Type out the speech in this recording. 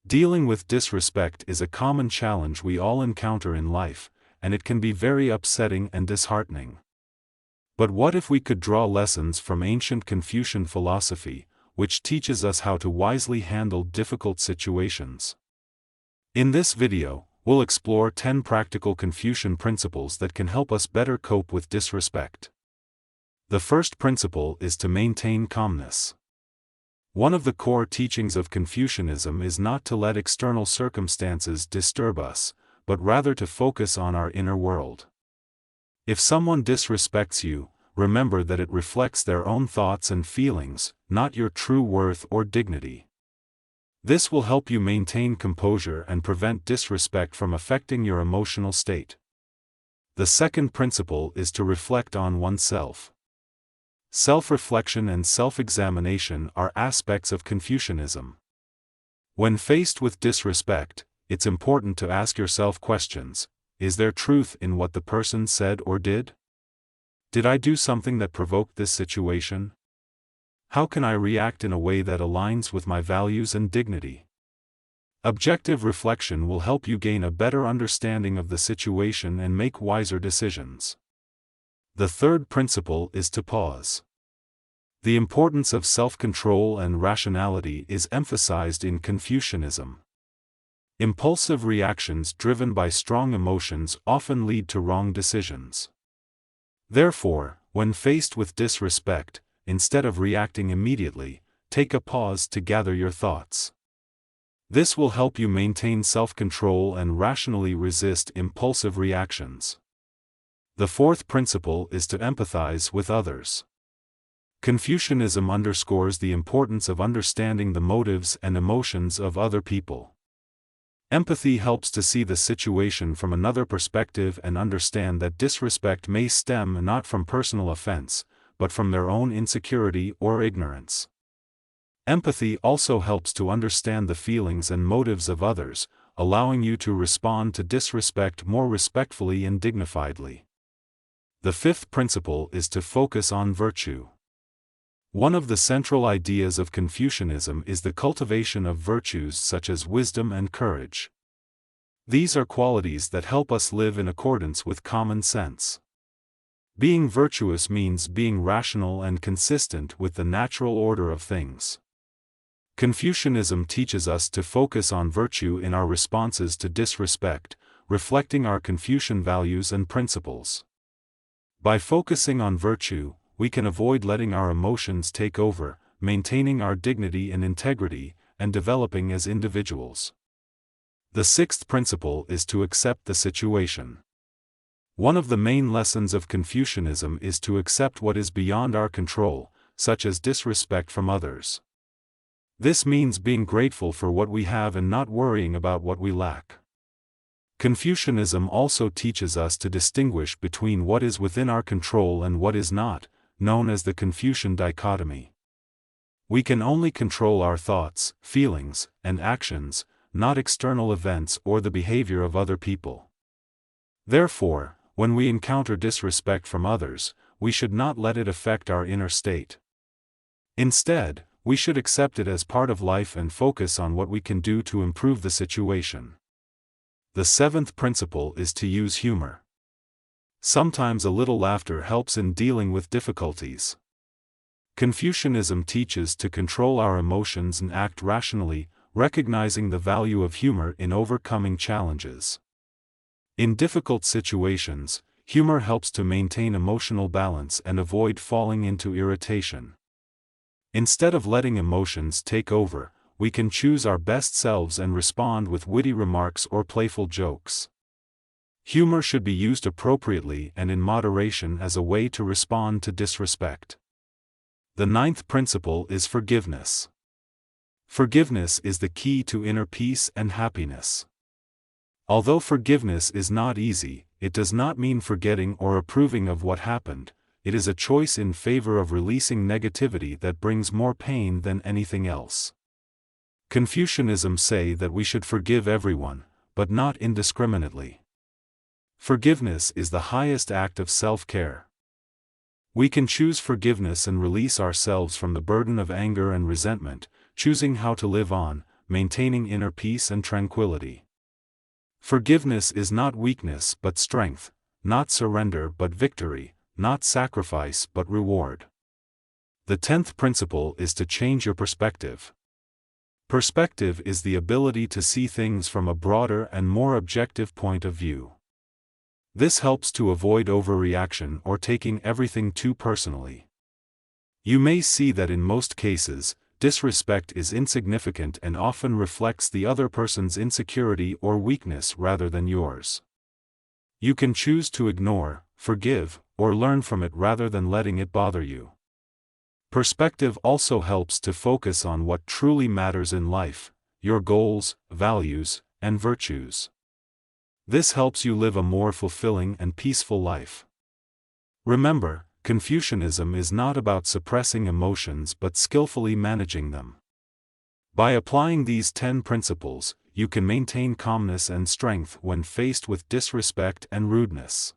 Dealing with disrespect is a common challenge we all encounter in life, and it can be very upsetting and disheartening. But what if we could draw lessons from ancient Confucian philosophy, which teaches us how to wisely handle difficult situations? In this video, we'll explore 10 practical Confucian principles that can help us better cope with disrespect. The first principle is to maintain calmness. One of the core teachings of Confucianism is not to let external circumstances disturb us, but rather to focus on our inner world. If someone disrespects you, remember that it reflects their own thoughts and feelings, not your true worth or dignity. This will help you maintain composure and prevent disrespect from affecting your emotional state. The second principle is to reflect on oneself. Self-reflection and self-examination are aspects of Confucianism. When faced with disrespect, it's important to ask yourself questions. Is there truth in what the person said or did? Did I do something that provoked this situation? How can I react in a way that aligns with my values and dignity? Objective reflection will help you gain a better understanding of the situation and make wiser decisions. The third principle is to pause. The importance of self-control and rationality is emphasized in Confucianism. Impulsive reactions driven by strong emotions often lead to wrong decisions. Therefore, when faced with disrespect, instead of reacting immediately, take a pause to gather your thoughts. This will help you maintain self-control and rationally resist impulsive reactions. The fourth principle is to empathize with others. Confucianism underscores the importance of understanding the motives and emotions of other people. Empathy helps to see the situation from another perspective and understand that disrespect may stem not from personal offense, but from their own insecurity or ignorance. Empathy also helps to understand the feelings and motives of others, allowing you to respond to disrespect more respectfully and dignifiedly. The fifth principle is to focus on virtue. One of the central ideas of Confucianism is the cultivation of virtues such as wisdom and courage. These are qualities that help us live in accordance with common sense. Being virtuous means being rational and consistent with the natural order of things. Confucianism teaches us to focus on virtue in our responses to disrespect, reflecting our Confucian values and principles. By focusing on virtue, we can avoid letting our emotions take over, maintaining our dignity and integrity, and developing as individuals. The sixth principle is to accept the situation. One of the main lessons of Confucianism is to accept what is beyond our control, such as disrespect from others. This means being grateful for what we have and not worrying about what we lack. Confucianism also teaches us to distinguish between what is within our control and what is not, known as the Confucian dichotomy. We can only control our thoughts, feelings, and actions, not external events or the behavior of other people. Therefore, when we encounter disrespect from others, we should not let it affect our inner state. Instead, we should accept it as part of life and focus on what we can do to improve the situation. The seventh principle is to use humor. Sometimes a little laughter helps in dealing with difficulties. Confucianism teaches to control our emotions and act rationally, recognizing the value of humor in overcoming challenges. In difficult situations, humor helps to maintain emotional balance and avoid falling into irritation. Instead of letting emotions take over, we can choose our best selves and respond with witty remarks or playful jokes. Humor should be used appropriately and in moderation as a way to respond to disrespect. The ninth principle is forgiveness. Forgiveness is the key to inner peace and happiness. Although forgiveness is not easy, it does not mean forgetting or approving of what happened. It is a choice in favor of releasing negativity that brings more pain than anything else. Confucianism says that we should forgive everyone, but not indiscriminately. Forgiveness is the highest act of self-care. We can choose forgiveness and release ourselves from the burden of anger and resentment, choosing how to live on, maintaining inner peace and tranquility. Forgiveness is not weakness but strength, not surrender but victory, not sacrifice but reward. The 10th principle is to change your perspective. Perspective is the ability to see things from a broader and more objective point of view. This helps to avoid overreaction or taking everything too personally. You may see that in most cases, disrespect is insignificant and often reflects the other person's insecurity or weakness rather than yours. You can choose to ignore, forgive, or learn from it rather than letting it bother you. Perspective also helps to focus on what truly matters in life, your goals, values, and virtues. This helps you live a more fulfilling and peaceful life. Remember, Confucianism is not about suppressing emotions but skillfully managing them. By applying these 10 principles, you can maintain calmness and strength when faced with disrespect and rudeness.